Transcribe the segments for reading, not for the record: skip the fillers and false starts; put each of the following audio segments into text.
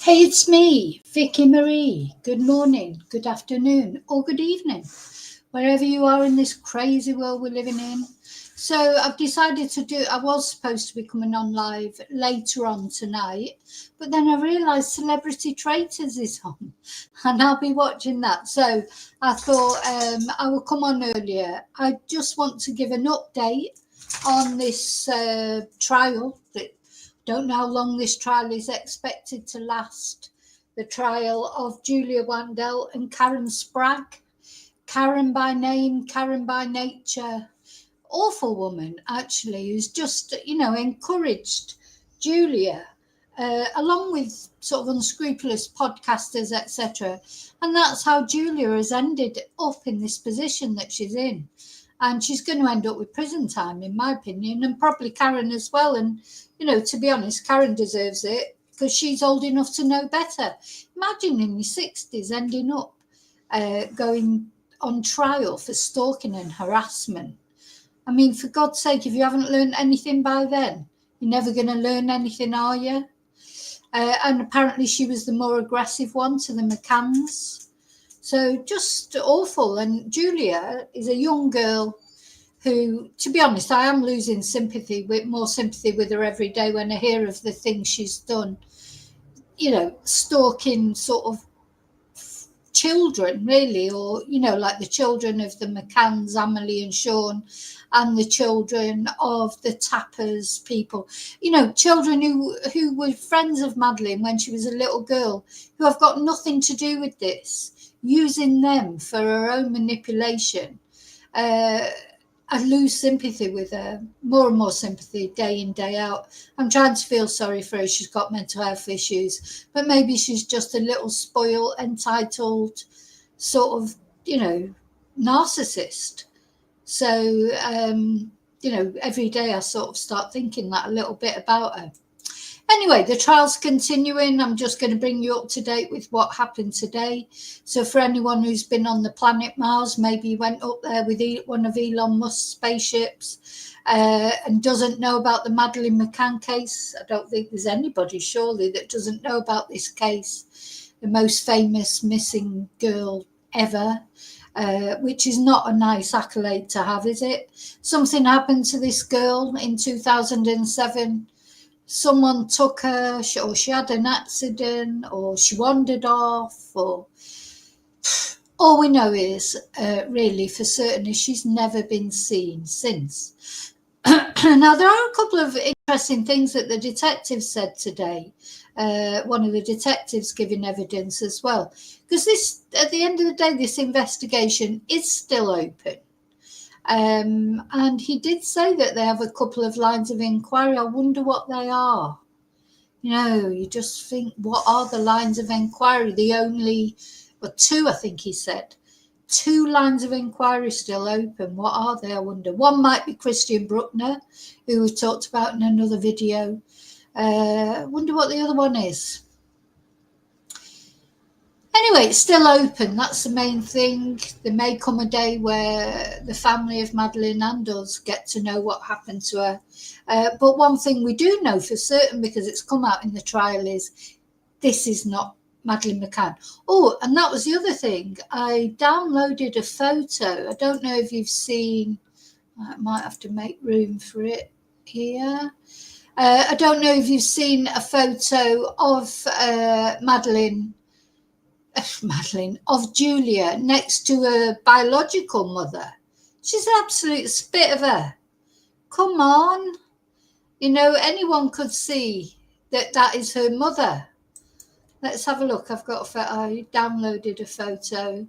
Hey, it's me, Vicky Marie. Good morning, good afternoon, or good evening, wherever you are in this crazy world we're living in. So I've decided I was supposed to be coming on live later on tonight, but then I realised Celebrity Traitors is on and I'll be watching that. So I thought I will come on earlier. I just want to give an update on this trial. Don't know how long this trial is expected to last. The trial of Julia Wandelt and Karen Spragg. Karen by name, Karen by nature. Awful woman, actually, who's just, encouraged Julia, along with sort of unscrupulous podcasters, etc. And that's how Julia has ended up in this position that she's in. And she's going to end up with prison time, in my opinion, and probably Karen as well. And, to be honest, Karen deserves it because she's old enough to know better. Imagine in your 60s ending up going on trial for stalking and harassment. I mean, for God's sake, if you haven't learned anything by then, you're never going to learn anything, are you? And apparently she was the more aggressive one to the McCanns. So just awful. And Julia is a young girl who, to be honest, I am losing more sympathy with her every day when I hear of the things she's done, stalking sort of children, really, or, like the children of the McCanns, Amelie and Sean, and the children of the Tapas people, children who were friends of Madeleine when she was a little girl, who have got nothing to do with this, using them for her own manipulation. I lose sympathy with her, more and more sympathy day in, day out. I'm trying to feel sorry for her. She's got mental health issues, but maybe she's just a little spoiled, entitled sort of, narcissist. So, every day I sort of start thinking that a little bit about her. Anyway, the trial's continuing. I'm just going to bring you up to date with what happened today. So for anyone who's been on the planet Mars, maybe you went up there with one of Elon Musk's spaceships and doesn't know about the Madeleine McCann case. I don't think there's anybody, surely, that doesn't know about this case. The most famous missing girl ever. Which is not a nice accolade to have, is it? Something happened to this girl in 2007. Someone took her, or she had an accident, or she wandered off, or all we know is, really for certain, is she's never been seen since. Now, there are a couple of interesting things that the detectives said today. One of the detectives giving evidence as well, because this, at the end of the day, this investigation is still open. And he did say that they have a couple of lines of inquiry. I wonder what they are. You just think, what are the lines of inquiry? Two, I think he said. 2 lines of inquiry still open. What are they, I wonder? One might be Christian Bruckner, who we talked about in another video. I wonder what the other one is. Anyway, it's still open. That's the main thing. There may come a day where the family of Madeleine and us get to know what happened to her. But one thing we do know for certain, because it's come out in the trial, is this is not Madeleine McCann. Oh, and that was the other thing. I downloaded a photo. I don't know if you've seen. I might have to make room for it here. I don't know if you've seen a photo of of Julia next to her biological mother. She's an absolute spit of her. Come on. Anyone could see that is her mother. Let's have a look. I downloaded a photo.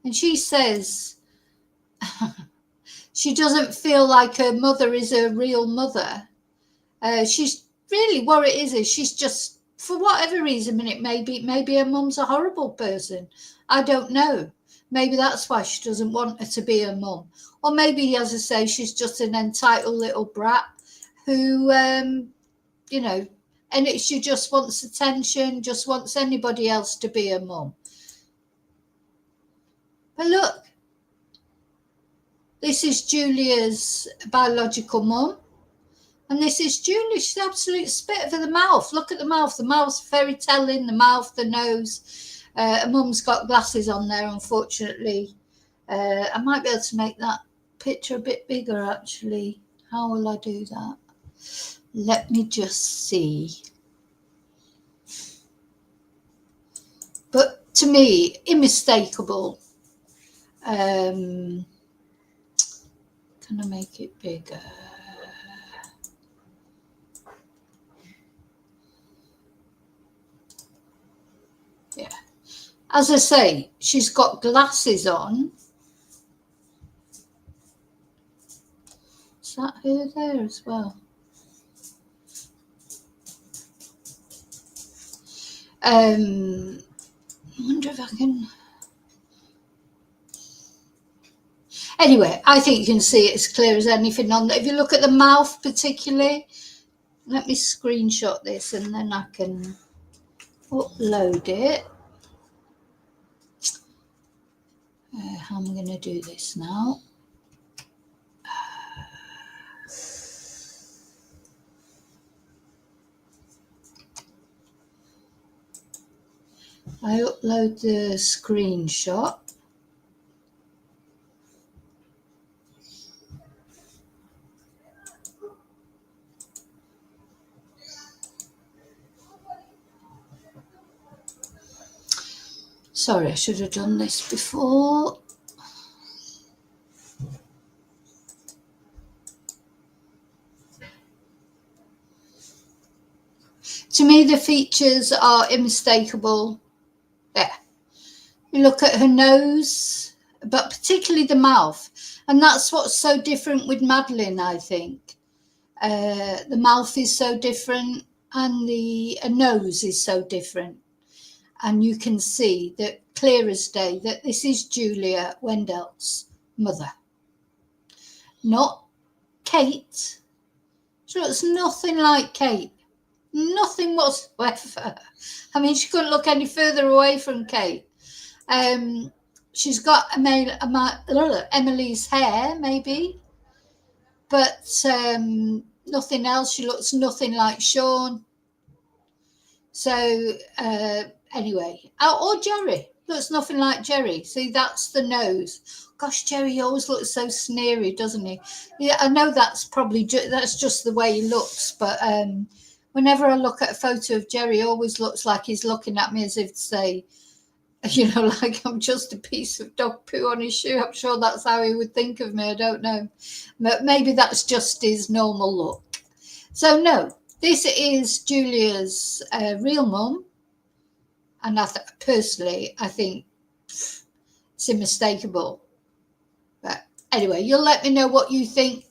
And she says she doesn't feel like her mother is her real mother. She's really, what it is she's just, for whatever reason, maybe her mum's a horrible person. I don't know. Maybe that's why she doesn't want her to be her mum. Or maybe, as I say, she's just an entitled little brat who, she just wants attention, just wants anybody else to be her mum. But look, this is Julia's biological mum. And this is Julie. She's an absolute spit for the mouth. Look at the mouth. The mouth's very telling. The mouth, the nose. Her mum's got glasses on there, unfortunately. I might be able to make that picture a bit bigger, actually. How will I do that? Let me just see. But to me, unmistakable. Can I make it bigger? Yeah. As I say, she's got glasses on. Is that her there as well? I wonder if I can. Anyway, I think you can see it as clear as anything on there. If you look at the mouth particularly, let me screenshot this and then I can upload it. How am I going to do this now? I upload the screenshot. Sorry, I should have done this before. To me, the features are unmistakable. There. You look at her nose, but particularly the mouth. And that's what's so different with Madeleine, I think. The mouth is so different and the nose is so different. And you can see that clear as day that this is Julia Wandelt's mother. Not Kate. She looks nothing like Kate. Nothing whatsoever. I mean, she couldn't look any further away from Kate. She's got Emily's hair, maybe, but nothing else. She looks nothing like Sean. So anyway, or Jerry. Looks nothing like Jerry. See, that's the nose. Gosh, Jerry always looks so sneery, doesn't he? Yeah, I know that's probably that's just the way he looks, but whenever I look at a photo of Jerry, he always looks like he's looking at me as if to say, you know, like I'm just a piece of dog poo on his shoe. I'm sure that's how he would think of me. I don't know. But maybe that's just his normal look. So, no, this is Julia's real mum. And personally, I think it's unmistakable. But anyway, you'll let me know what you think.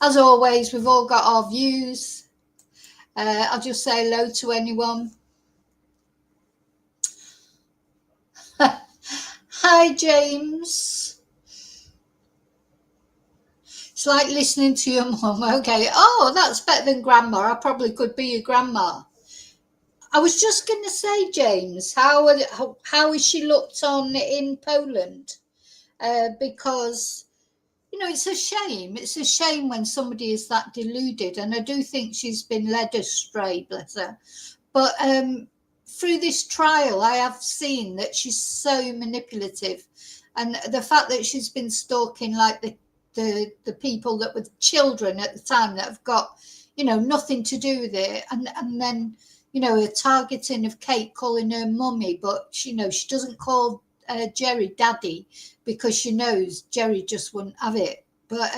As always, we've all got our views. I'll just say hello to anyone. Hi, James. It's like listening to your mum. Okay. Oh, that's better than grandma. I probably could be your grandma. I was just going to say, James, how is she looked on in Poland? Because, you know, it's a shame. It's a shame when somebody is that deluded. And I do think she's been led astray, bless her. But through this trial, I have seen that she's so manipulative. And the fact that she's been stalking like the people that were children at the time that have got, you know, nothing to do with it. And then, you know, a targeting of Kate, calling her mummy, but she doesn't call Jerry daddy because she knows Jerry just wouldn't have it. But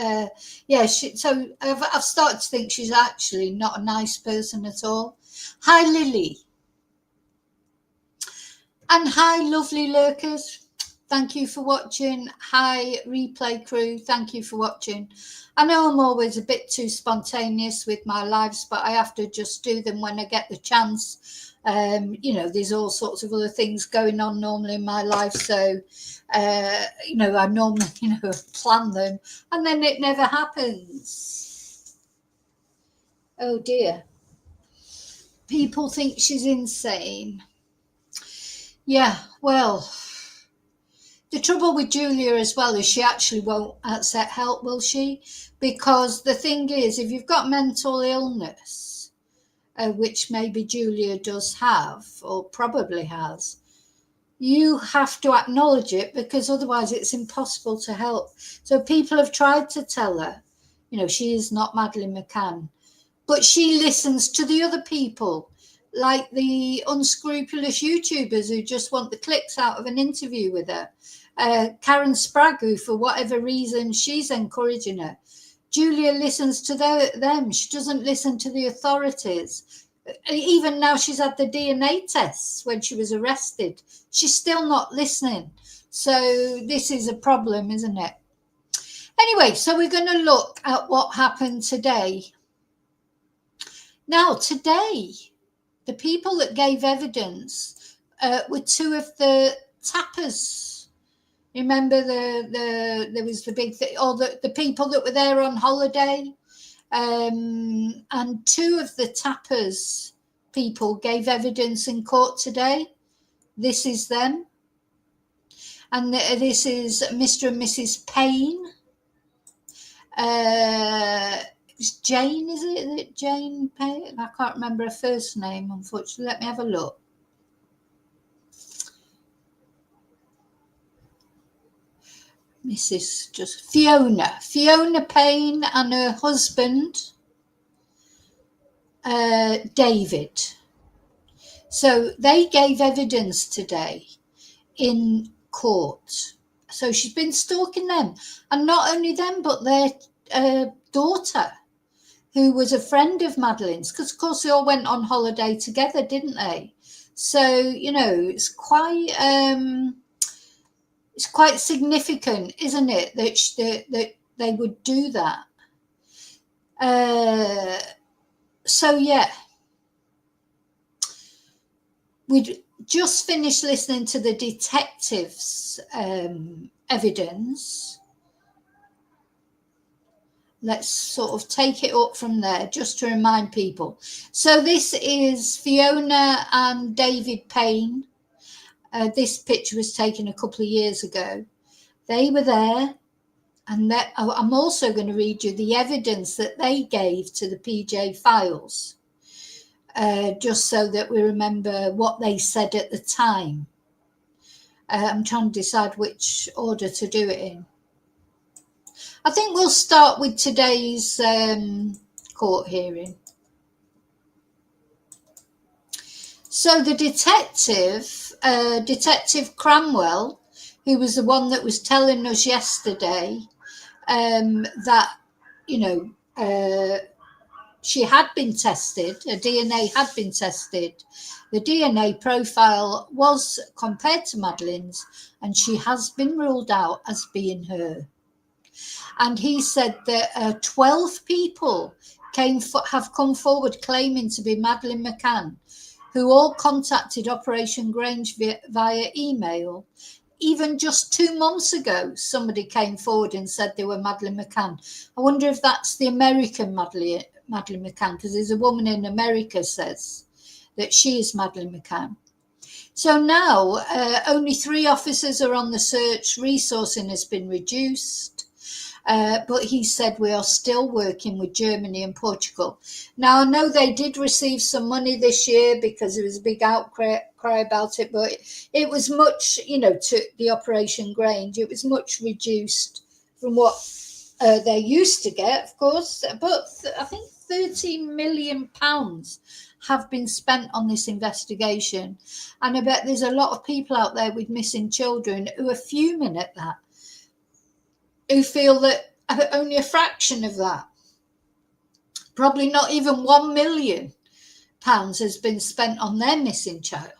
yeah, so I've started to think she's actually not a nice person at all. Hi, Lily. And hi, lovely lurkers. Thank you for watching. Hi, replay crew. Thank you for watching. I know I'm always a bit too spontaneous with my lives, but I have to just do them when I get the chance. You know, there's all sorts of other things going on normally in my life. So, you know, I normally, you know, plan them and then it never happens. Oh, dear. People think she's insane. Yeah, well, The trouble with Julia as well is she actually won't accept help, will she? Because the thing is, if you've got mental illness, which maybe Julia does have or probably has, you have to acknowledge it, because otherwise it's impossible to help. So people have tried to tell her, she is not Madeleine McCann, but she listens to the other people, like the unscrupulous YouTubers who just want the clicks out of an interview with her. Karen Spragg, who for whatever reason she's encouraging her. Julia listens to them. She doesn't listen to the authorities. Even now she's had the DNA tests when she was arrested. She's still not listening. So this is a problem, isn't it? Anyway, so we're going to look at what happened today. Now, today, the people that gave evidence were two of the Tapas. Remember there was the big thing, or the people that were there on holiday, and two of the Tapas people gave evidence in court today. This is them, and this is Mr. and Mrs. Payne. It's Jane, is it Jane Payne? I can't remember her first name, unfortunately. Let me have a look. Mrs. just Fiona Payne and her husband, David. So they gave evidence today in court. So she's been stalking them, and not only them, but their daughter, who was a friend of Madeleine's, because of course they all went on holiday together, didn't they? So it's quite significant, isn't it, that they would do that? So yeah, we'd just finished listening to the detective's evidence. Let's sort of take it up from there, just to remind people. So this is Fiona and David Payne. This picture was taken a couple of years ago. They were there, and I'm also going to read you the evidence that they gave to the PJ files, just so that we remember what they said at the time. I'm trying to decide which order to do it in. I think we'll start with today's court hearing. So the detective, Detective Cranwell, who was the one that was telling us yesterday that, she had been tested, her DNA had been tested. The DNA profile was compared to Madeleine's, and she has been ruled out as being her. And he said that 12 people have come forward claiming to be Madeleine McCann, who all contacted Operation Grange via email. Even just 2 months ago, somebody came forward and said they were Madeleine McCann. I wonder if that's the American Madeleine McCann, because there's a woman in America says that she is Madeleine McCann. So now only 3 officers are on the search. Resourcing has been reduced. But he said we are still working with Germany and Portugal. Now, I know they did receive some money this year because there was a big outcry about it, but it was much, to the Operation Grange, it was much reduced from what they used to get, of course. But I think £13 million have been spent on this investigation. And I bet there's a lot of people out there with missing children who are fuming at that, who feel that only a fraction of that, probably not even £1 million has been spent on their missing child.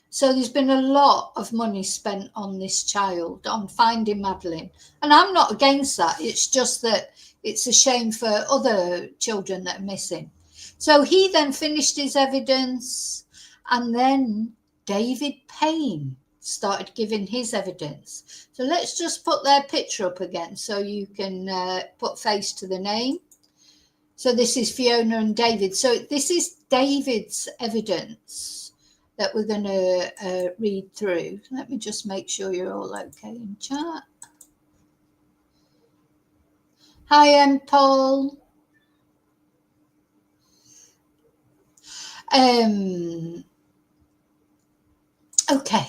So there's been a lot of money spent on this child, on finding Madeleine. And I'm not against that. It's just that it's a shame for other children that are missing. So he then finished his evidence, and then David Payne started giving his evidence. So let's just put their picture up again so you can put face to the name. So this is Fiona and David. So this is David's evidence. that we're going to read through. Let me just make sure you're all okay in chat. Hi, Paul. Okay.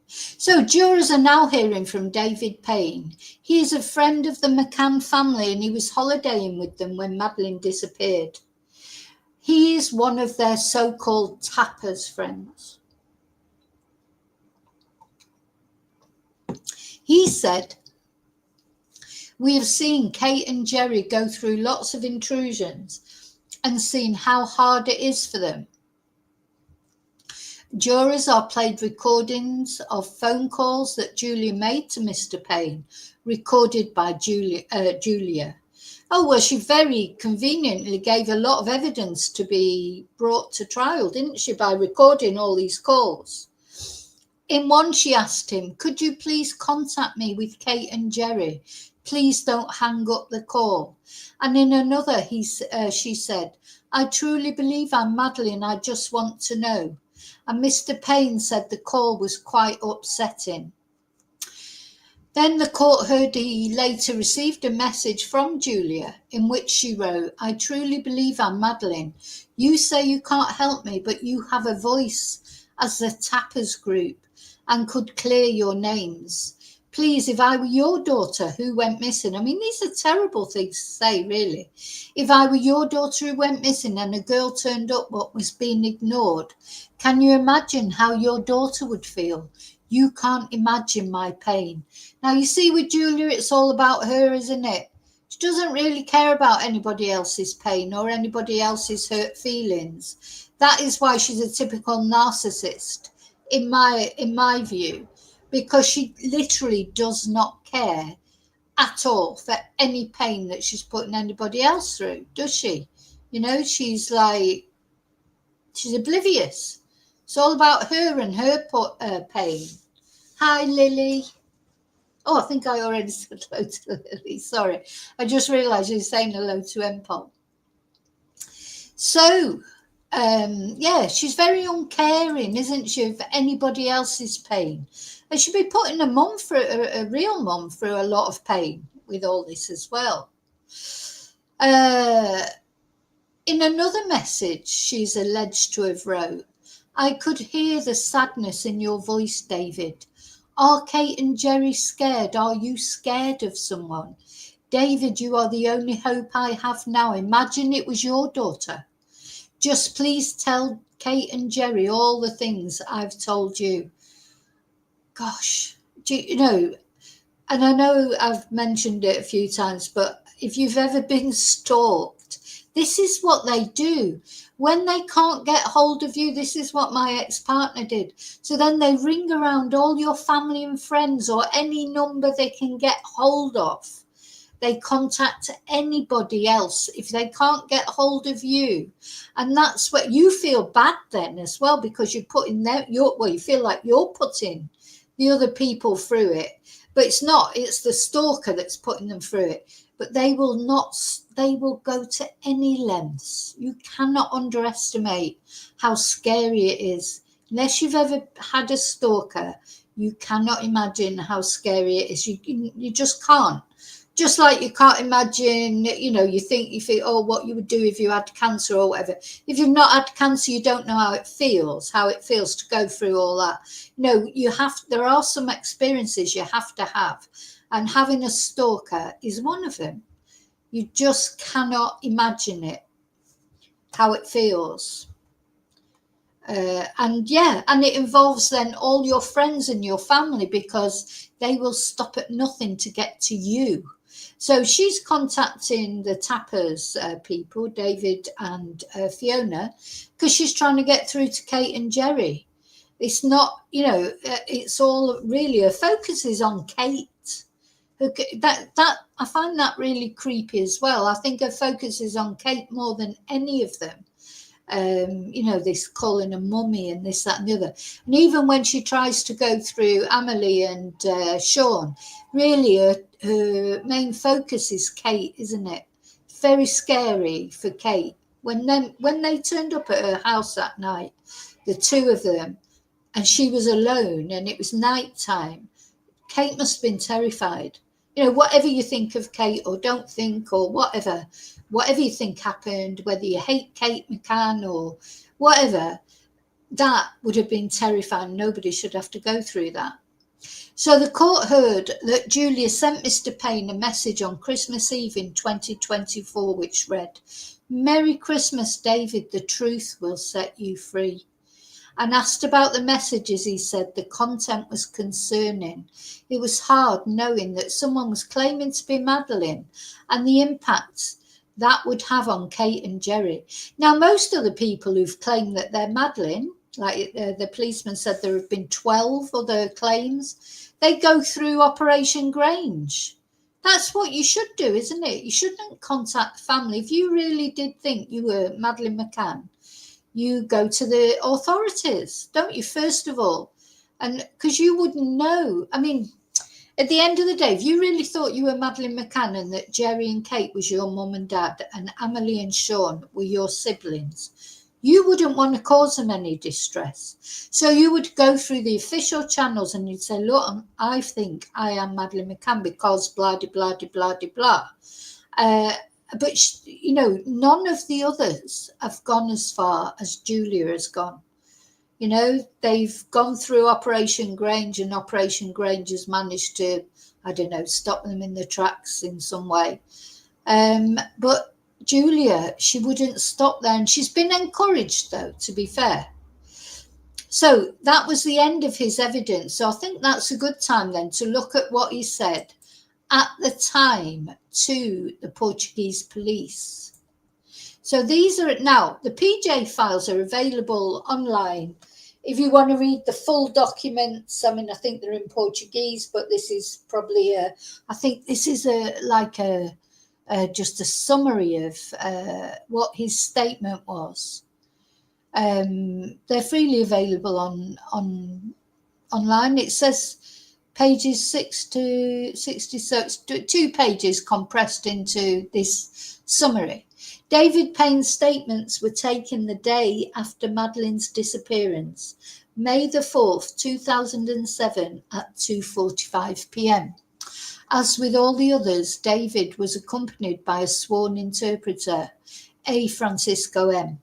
So jurors are now hearing from David Payne. He is a friend of the McCann family and he was holidaying with them when Madeleine disappeared. He is one of their so-called Tapas friends. He said, "We have seen Kate and Jerry go through lots of intrusions and seen how hard it is for them. Jurors are played recordings of phone calls that Julia made to Mr. Payne, recorded by Julia. Oh, well, she very conveniently gave a lot of evidence to be brought to trial, didn't she, by recording all these calls? In one, she asked him, 'Could you please contact me with Kate and Jerry? Please don't hang up the call.' And in another, she said, 'I truly believe I'm Madeleine. I just want to know.' And Mr. Payne said the call was quite upsetting. Then the court heard he later received a message from Julia in which she wrote, 'I truly believe I'm Madeleine. You say you can't help me, but you have a voice as the Tapas group and could clear your names. Please, if I were your daughter who went missing,' I mean, these are terrible things to say, really. 'If I were your daughter who went missing and a girl turned up but was being ignored, can you imagine how your daughter would feel? You can't imagine my pain.' Now, you see, with Julia, it's all about her, isn't it? She doesn't really care about anybody else's pain or anybody else's hurt feelings. That is why she's a typical narcissist, in my view, because she literally does not care at all for any pain that she's putting anybody else through, does she? You know, she's oblivious. It's all about her and her pain. Hi, Lily. Oh, I think I already said hello to Lily. Sorry. I just realised you're saying hello to Empol. So, she's very uncaring, isn't she, for anybody else's pain. And she'd be putting a real mum through a lot of pain with all this as well. In another message, she's alleged to have wrote, "I could hear the sadness in your voice, David. Are Kate and Jerry scared? Are you scared of someone? David, you are the only hope I have now. Imagine it was your daughter. Just please tell Kate and Jerry all the things I've told you." Gosh, you know, and I know I've mentioned it a few times, but if you've ever been stalked, this is what they do. When they can't get hold of you, this is what my ex-partner did. So then they ring around all your family and friends or any number they can get hold of. They contact anybody else if they can't get hold of you. And that's what you feel bad then as well, because you're putting you feel like you're putting the other people through it. But it's not, it's the stalker that's putting them through it. But they will go to any lengths. You cannot underestimate how scary it is. Unless you've ever had a stalker, you cannot imagine how scary it is. You just can't. Just like you can't imagine, you think, oh, what you would do if you had cancer or whatever. If you've not had cancer, you don't know how it feels to go through all that. There are some experiences you have to have. And having a stalker is one of them. You just cannot imagine it, how it feels. And it involves then all your friends and your family, because they will stop at nothing to get to you. So she's contacting the Tapas people, David and Fiona, because she's trying to get through to Kate and Jerry. It's not, it's all really, her focus is on Kate. That I find that really creepy as well. I think her focus is on Kate more than any of them. This calling a mummy and this, that and the other. And even when she tries to go through Amelie and Sean, really her main focus is Kate, isn't it? Very scary for Kate. When they turned up at her house that night, the two of them, and she was alone and it was night time. Kate must have been terrified. You know, whatever you think of Kate or don't think or whatever you think happened, whether you hate Kate McCann or whatever, that would have been terrifying. Nobody should have to go through that. So the court heard that Julia sent Mr. Payne a message on Christmas Eve in 2024, which read, "Merry Christmas, David, the truth will set you free." And asked about the messages, he said the content was concerning. It was hard knowing that someone was claiming to be Madeleine and the impact that would have on Kate and Jerry. Now, most of the people who've claimed that they're Madeleine, like the policeman said there have been 12 other claims, they go through Operation Grange. That's what you should do, isn't it? You shouldn't contact the family. If you really did think you were Madeleine McCann, you go to the authorities, don't you, first of all? And because you wouldn't know. I mean, at the end of the day, if you really thought you were Madeleine McCann and that Jerry and Kate was your mum and dad and Amelie and Sean were your siblings, you wouldn't want to cause them any distress. So you would go through the official channels and you'd say, look, I think I am Madeleine McCann because blah, blah, blah, blah, blah. But, you know, none of the others have gone as far as Julia has gone. You know, they've gone through Operation Grange and Operation Grange has managed to, I don't know, stop them in their tracks in some way. But Julia, she wouldn't stop there. And she's been encouraged, though, to be fair. So that was the end of his evidence. So I think that's a good time then to look at what he said at the time to the Portuguese police. So these are now, the PJ files are available online. If you want to read the full documents, I mean, I think they're in Portuguese, but this is probably I think this is just a summary of what his statement was. They're freely available online. It says pages 6 to 66, 2 pages compressed into this summary. David Payne's statements were taken the day after Madeleine's disappearance, May the 4th, 2007 at 2:45 p.m. As with all the others, David was accompanied by a sworn interpreter, A. Francisco M.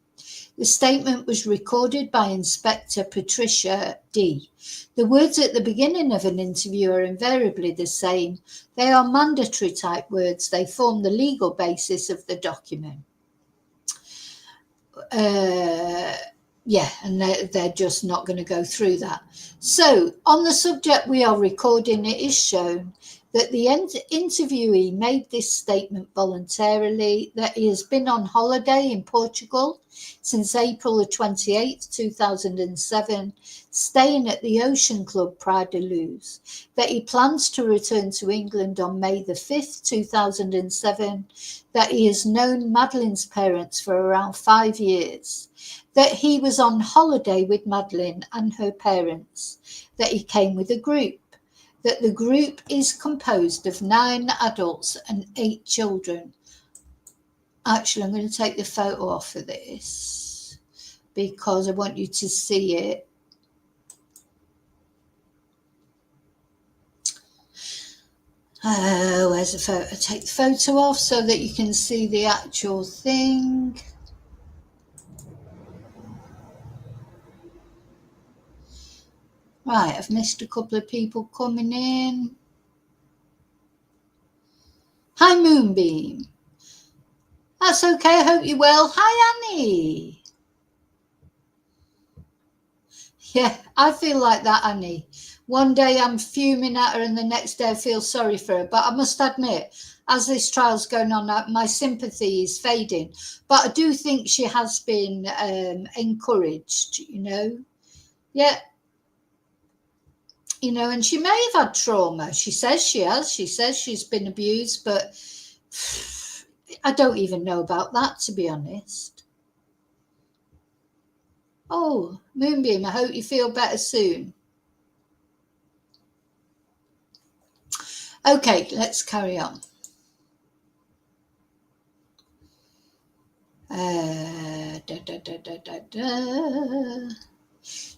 The statement was recorded by Inspector Patricia D. The words at the beginning of an interview are invariably the same. They are mandatory type words. They form the legal basis of the document. And they're just not going to go through that. So on the subject we are recording, it is shown that the interviewee made this statement voluntarily, that he has been on holiday in Portugal since April the 28th, 2007, staying at the Ocean Club Praia da Luz, that he plans to return to England on May the 5th, 2007, that he has known Madeleine's parents for around 5 years, that he was on holiday with Madeleine and her parents, that he came with a group, that the group is composed of 9 adults and 8 children. Actually, I'm going to take the photo off of this because I want you to see it. Where's the photo? Take the photo off so that you can see the actual thing. Right, I've missed a couple of people coming in. Hi, Moonbeam. That's okay, I hope you're well. Hi, Annie. Yeah, I feel like that, Annie. One day I'm fuming at her and the next day I feel sorry for her. But I must admit, as this trial's going on, my sympathy is fading. But I do think she has been encouraged, you know. Yeah. You know, and she may have had trauma. She says she has. She says she's been abused, but I don't even know about that, to be honest. Oh, Moonbeam, I hope you feel better soon. Okay, let's carry on.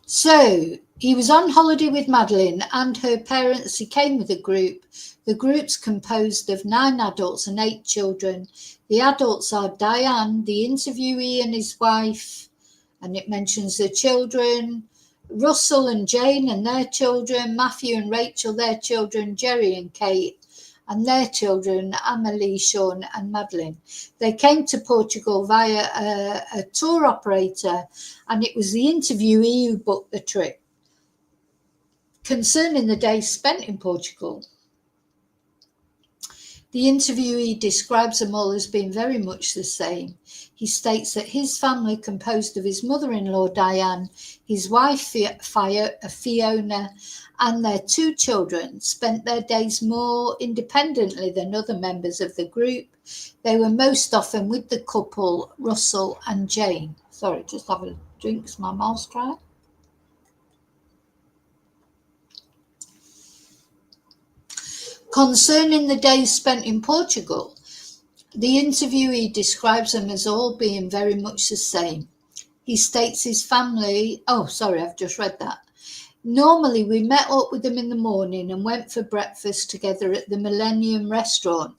So he was on holiday with Madeleine and her parents. He came with a group. The group's composed of 9 adults and 8 children. The adults are Diane, the interviewee, and his wife, and it mentions the children, Russell and Jane and their children, Matthew and Rachel, their children, Jerry and Kate and their children, Amelie, Sean and Madeleine. They came to Portugal via a tour operator, and it was the interviewee who booked the trip. Concerning the days spent in Portugal, the interviewee describes them all as being very much the same. He states that his family, composed of his mother-in-law Diane, his wife Fiona, and their 2 children, spent their days more independently than other members of the group. They were most often with the couple, Russell and Jane. Sorry, just have a drink because my mouth's dry. Concerning the days spent in Portugal, the interviewee describes them as all being very much the same. He states his family, I've just read that. Normally we met up with them in the morning and went for breakfast together at the Millennium restaurant,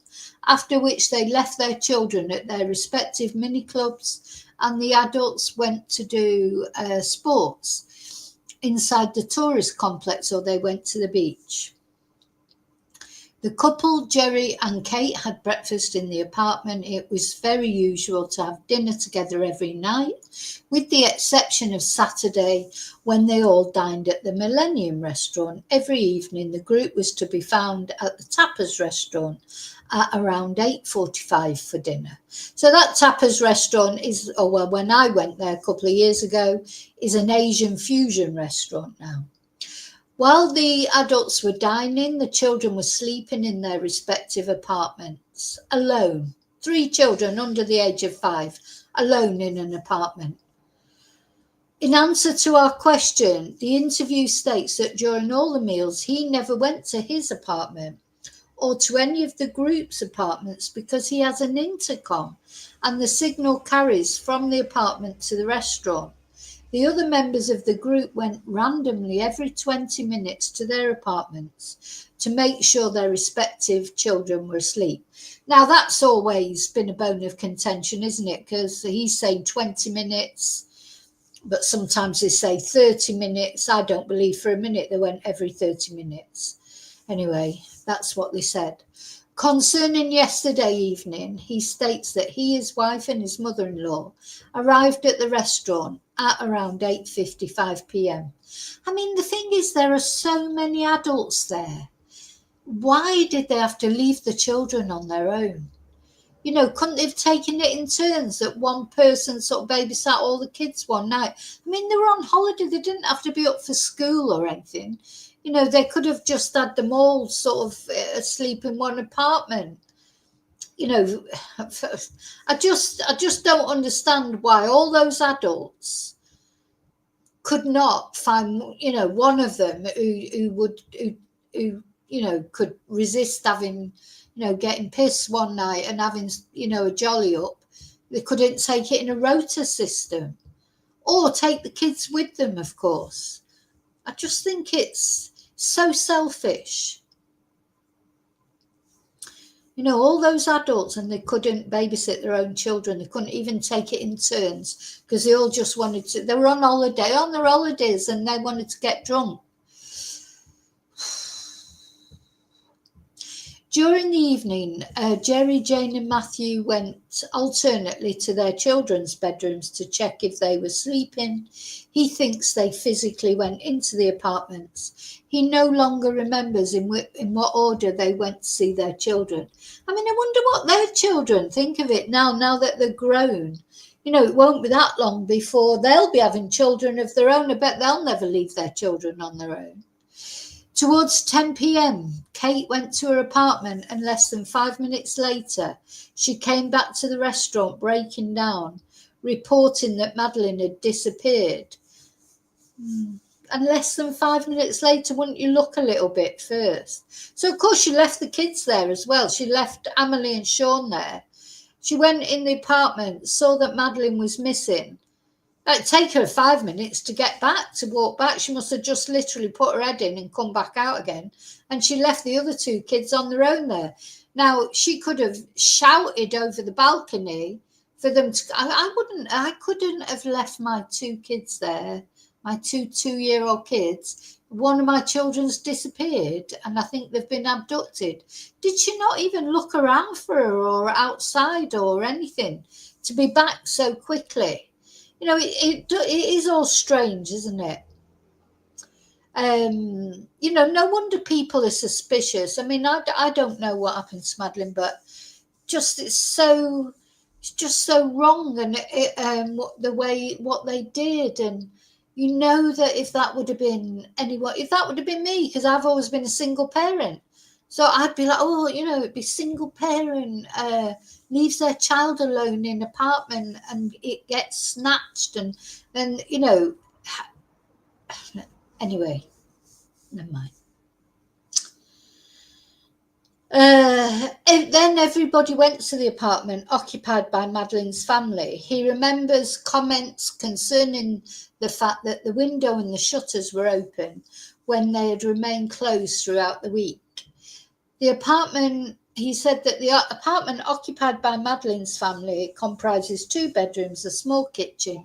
after which they left their children at their respective mini clubs and the adults went to do sports inside the tourist complex, or they went to the beach. The couple, Jerry and Kate, had breakfast in the apartment. It was very usual to have dinner together every night, with the exception of Saturday, when they all dined at the Millennium restaurant. Every evening, the group was to be found at the Tapas restaurant at around 8:45 for dinner. So that Tapas restaurant is, when I went there a couple of years ago, is an Asian fusion restaurant now. While the adults were dining, the children were sleeping in their respective apartments, alone. 3 children under the age of 5, alone in an apartment. In answer to our question, the interview states that during all the meals, he never went to his apartment or to any of the group's apartments because he has an intercom and the signal carries from the apartment to the restaurant. The other members of the group went randomly every 20 minutes to their apartments to make sure their respective children were asleep. Now, that's always been a bone of contention, isn't it? Because he's saying 20 minutes, but sometimes they say 30 minutes. I don't believe for a minute they went every 30 minutes. Anyway, that's what they said. Concerning yesterday evening, he states that he, his wife and his mother-in-law arrived at the restaurant at around 8:55 p.m. I mean, the thing is, there are so many adults there. Why did they have to leave the children on their own? You know, couldn't they have taken it in turns that one person sort of babysat all the kids one night? I mean, they were on holiday. They didn't have to be up for school or anything. You know, they could have just had them all sort of asleep in one apartment. You know, I just don't understand why all those adults could not find, you know, one of them who could resist having, you know, getting pissed one night and having, you know, a jolly up. They couldn't take it in a rota system or take the kids with them, of course. I just think it's so selfish. You know, all those adults, and they couldn't babysit their own children. They couldn't even take it in turns because they all just wanted to. They were on holiday, on their holidays, and they wanted to get drunk. During the evening, Jerry, Jane and Matthew went alternately to their children's bedrooms to check if they were sleeping. He thinks they physically went into the apartments. He no longer remembers in what order they went to see their children. I mean, I wonder what their children think of it now that they're grown. You know, it won't be that long before they'll be having children of their own. I bet they'll never leave their children on their own. Towards 10 p.m, Kate went to her apartment, and less than 5 minutes later, she came back to the restaurant breaking down, reporting that Madeleine had disappeared. And less than 5 minutes later, wouldn't you look a little bit first? So, of course, she left the kids there as well. She left Amelie and Sean there. She went in the apartment, saw that Madeleine was missing, It'd take her 5 minutes to get back, to walk back. She must have just literally put her head in and come back out again. And she left the other two kids on their own there. Now, she could have shouted over the balcony for them to. I couldn't have left my two kids there, my two-year-old kids. One of my children's disappeared, and I think they've been abducted. Did she not even look around for her or outside or anything to be back so quickly? You know, it is all strange, isn't it? You know, no wonder people are suspicious. I mean, I don't know what happened to Madeleine, but it's just so wrong, and what they did, and you know that if that would have been anyone, if that would have been me, because I've always been a single parent, so I'd be like, oh, you know, it'd be single parent leaves their child alone in apartment and it gets snatched, and then, you know, anyway, never mind. And then everybody went to the apartment occupied by Madeleine's family. He remembers comments concerning the fact that the window and the shutters were open when they had remained closed throughout the week. He said that the apartment occupied by Madeleine's family comprises 2 bedrooms, a small kitchen,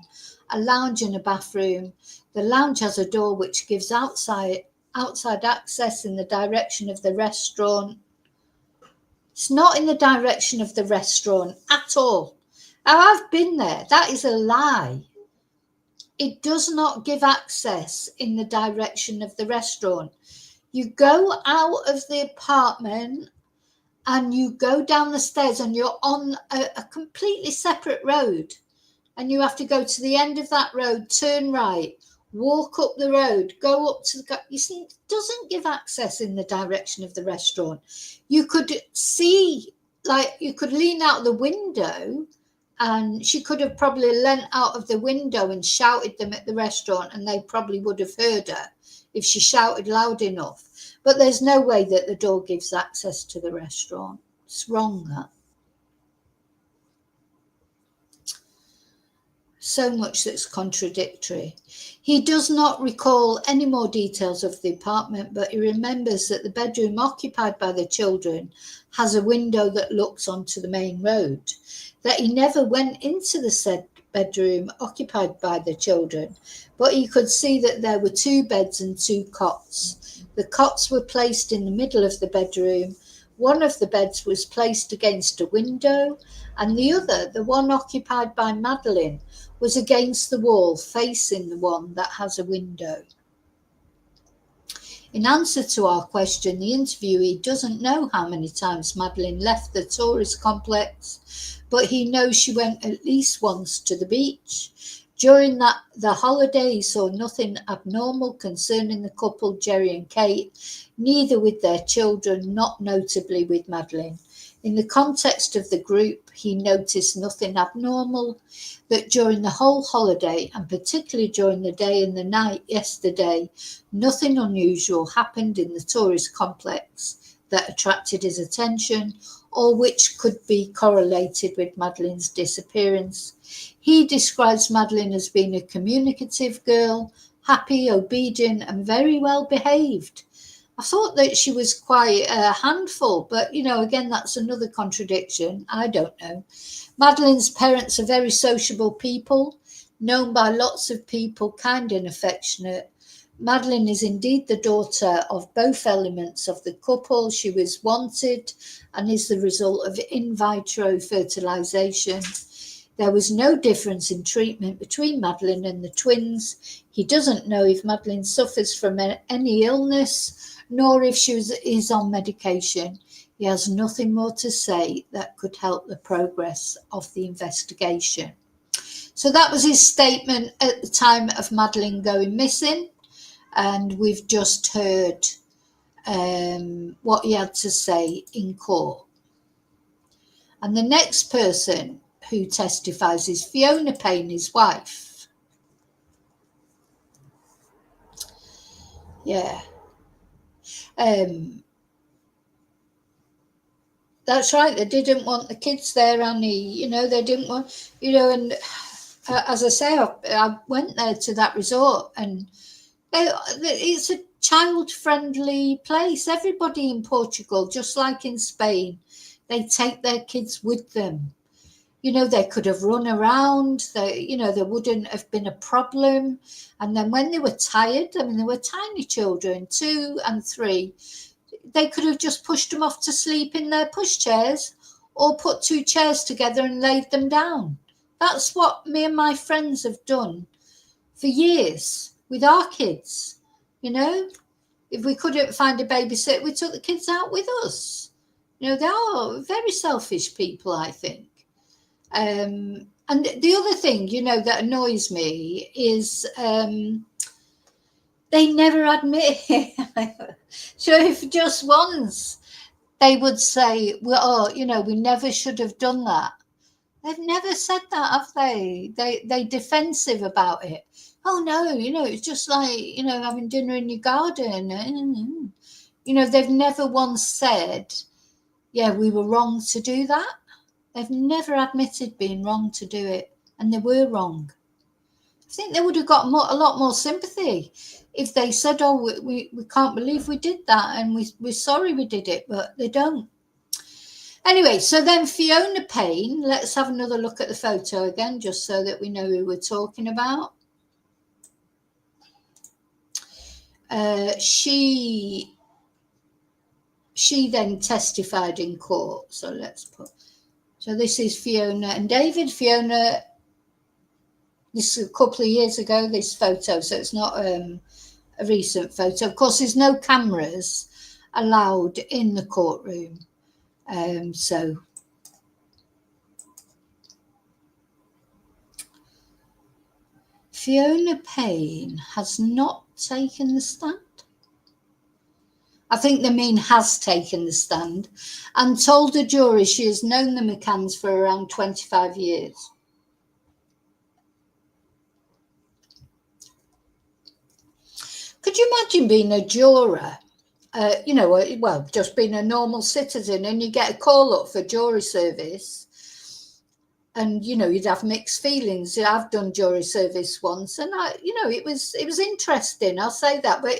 a lounge and a bathroom. The lounge has a door which gives outside access in the direction of the restaurant. It's not in the direction of the restaurant at all. Now, I've been there. That is a lie. It does not give access in the direction of the restaurant. You go out of the apartment and you go down the stairs and you're on a completely separate road, and you have to go to the end of that road, turn right, walk up the road, go up to the... You see, it doesn't give access in the direction of the restaurant. You could see, like, you could lean out the window, and she could have probably leant out of the window and shouted them at the restaurant, and they probably would have heard her if she shouted loud enough. But there's no way that the door gives access to the restaurant. It's wrong, that. So much that's contradictory. He does not recall any more details of the apartment, but he remembers that the bedroom occupied by the children has a window that looks onto the main road, that he never went into the said bedroom occupied by the children, but he could see that there were 2 beds and 2 cots. The cots were placed in the middle of the bedroom. One of the beds was placed against a window, and the other, the one occupied by Madeleine, was against the wall facing the one that has a window. In answer to our question, the interviewee doesn't know how many times Madeleine left the tourist complex, but he knows she went at least once to the beach. During the holiday, he saw nothing abnormal concerning the couple, Jerry and Kate, neither with their children, not notably with Madeleine. In the context of the group, he noticed nothing abnormal, that during the whole holiday, and particularly during the day and the night yesterday, nothing unusual happened in the tourist complex that attracted his attention or which could be correlated with Madeleine's disappearance. He describes Madeleine as being a communicative girl, happy, obedient, and very well behaved. I thought that she was quite a handful, but, you know, again, that's another contradiction. I don't know. Madeleine's parents are very sociable people, known by lots of people, kind and affectionate. Madeleine is indeed the daughter of both elements of the couple. She was wanted and is the result of in vitro fertilization. There was no difference in treatment between Madeleine and the twins. He doesn't know if Madeleine suffers from any illness, nor if she is on medication. He has nothing more to say that could help the progress of the investigation. So that was his statement at the time of Madeleine going missing. And we've just heard what he had to say in court. And the next person who testifies is Fiona Payne, his wife. Yeah. That's right. They didn't want the kids there, Annie. You know, they didn't want, you know, and as I say, I went there to that resort, and it's a child-friendly place. Everybody in Portugal, just like in Spain, they take their kids with them. You know, they could have run around. There wouldn't have been a problem. And then when they were tired, I mean, they were tiny children, 2 and 3. They could have just pushed them off to sleep in their pushchairs, or put 2 chairs together and laid them down. That's what me and my friends have done for years with our kids. You know, if we couldn't find a babysitter, we took the kids out with us. You know, they are very selfish people, I think. And the other thing, you know, that annoys me is they never admit it. So if just once they would say, well, you know, we never should have done that. They've never said that, have they? They defensive about it. Oh no, you know, it's just like, you know, having dinner in your garden. You know, they've never once said, yeah, we were wrong to do that. They've never admitted being wrong to do it, and they were wrong. I think they would have got a lot more sympathy if they said, oh, we can't believe we did that, and we're sorry we did it, but they don't. Anyway, so then Fiona Payne, let's have another look at the photo again, just so that we know who we're talking about. She then testified in court. So this is Fiona and David. Fiona, this is a couple of years ago, this photo, so it's not a recent photo. Of course, there's no cameras allowed in the courtroom. So Fiona Payne has not taken the stand. I think they mean has taken the stand, and told the jury she has known the McCanns for around 25 years. Could you imagine being a juror, you know, well, just being a normal citizen, and you get a call up for jury service, and, you know, you'd have mixed feelings. I've done jury service once, and it was interesting, I'll say that, but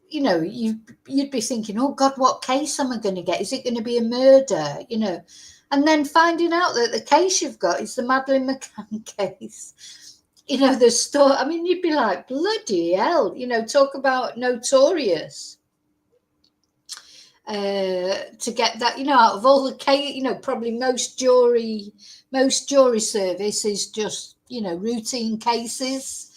you know, you'd be thinking, oh God, what case am I going to get? Is it going to be a murder? You know, and then finding out that the case you've got is the Madeleine McCann case. You know, the story. I mean, you'd be like, bloody hell! You know, talk about notorious. To get that, you know, out of all the case, you know, probably most jury service is just, you know, routine cases.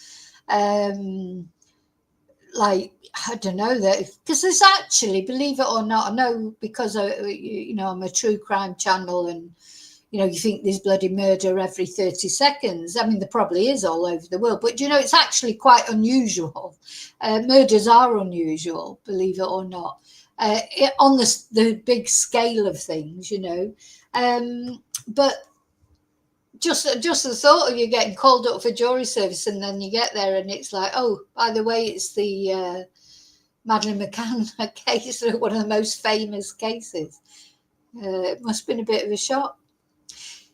Like, I don't know, that because there's actually, believe it or not, I know, because you know, I'm a true crime channel, and you know, you think there's bloody murder every 30 seconds. I mean, there probably is all over the world, but you know, it's actually quite unusual. Murders are unusual, believe it or not, on the big scale of things, you know. But just the thought of you getting called up for jury service, and then you get there and it's like, oh, by the way, it's the Madeleine McCann case, one of the most famous cases. It must have been a bit of a shock.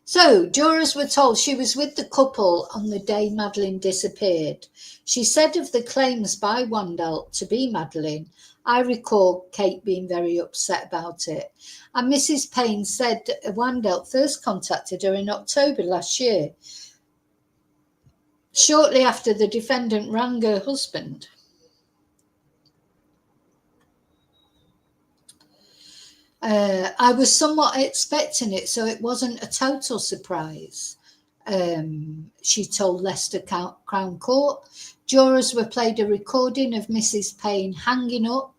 So jurors were told she was with the couple on the day Madeleine disappeared. She said of the claims by Wandelt to be Madeleine, I recall Kate being very upset about it. And Mrs. Payne said Wandelt first contacted her in October last year, shortly after the defendant rang her husband. I was somewhat expecting it, so it wasn't a total surprise, she told Leicester Crown Court. Jurors were played a recording of Mrs. Payne hanging up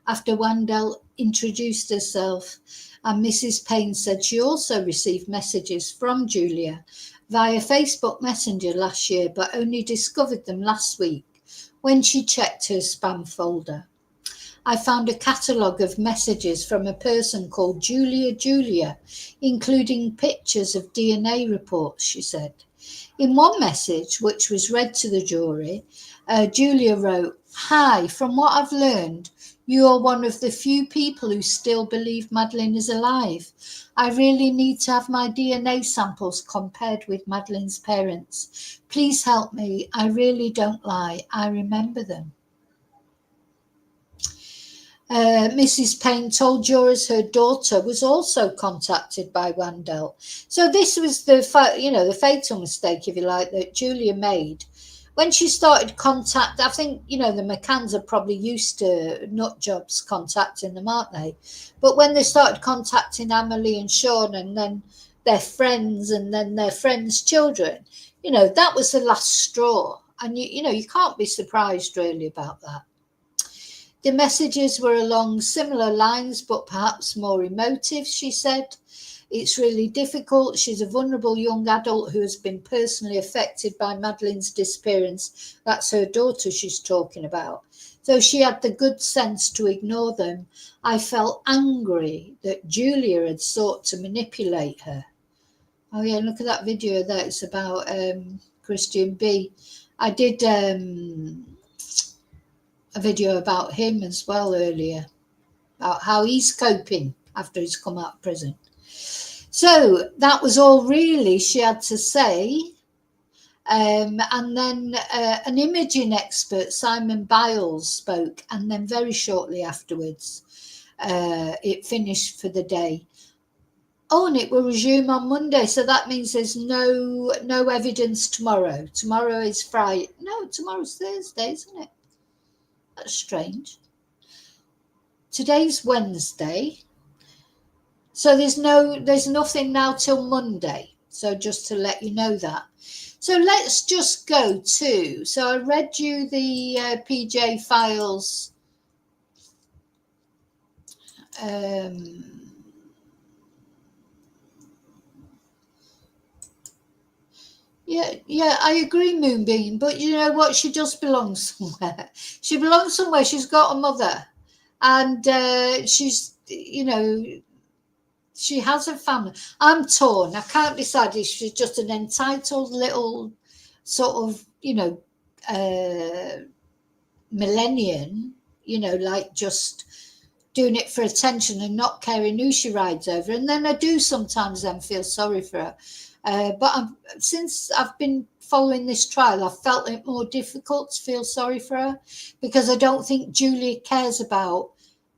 after Wandelt introduced herself, and Mrs. Payne said she also received messages from Julia via Facebook Messenger last year, but only discovered them last week when she checked her spam folder. I found a catalogue of messages from a person called Julia, including pictures of DNA reports, she said. In one message, which was read to the jury, Julia wrote, "Hi, from what I've learned, You are one of the few people who still believe Madeleine is alive. I really need to have my DNA samples compared with Madeleine's parents. Please help me. I really don't lie. I remember them. Mrs. Payne told jurors her daughter was also contacted by Wandelt. So this was the fatal mistake, if you like, that Julia made. When she started contact, I think, the McCanns are probably used to nut jobs contacting them, aren't they? But when they started contacting Amelie and Sean and then their friends and then their friends' children, that was the last straw. And, you can't be surprised really about that. The messages were along similar lines, but perhaps more emotive, she said. It's really difficult. She's a vulnerable young adult who has been personally affected by Madeleine's disappearance. That's her daughter she's talking about. So she had the good sense to ignore them. I felt angry that Julia had sought to manipulate her. Oh, yeah, look at that video there. It's about Christian B. I did a video about him as well earlier, about how he's coping after he's come out of prison. So that was all really she had to say. And then an imaging expert, Simon Biles, spoke, and then very shortly afterwards, it finished for the day. Oh, and it will resume on Monday. So that means there's no evidence tomorrow. Tomorrow is Friday. No, tomorrow's Thursday, isn't it? That's strange. Today's Wednesday. So there's nothing now till Monday. So just to let you know that. So let's just go to, so I read you the PJ files. Yeah, I agree, Moonbeam, but you know what? She just belongs somewhere. She belongs somewhere. She's got a mother, and she's, she has a family. I'm torn. I can't decide if she's just an entitled little sort of, millennium, like just doing it for attention and not caring who she rides over. And then I do sometimes then feel sorry for her. But since I've been following this trial, I've felt it more difficult to feel sorry for her because I don't think Julia cares about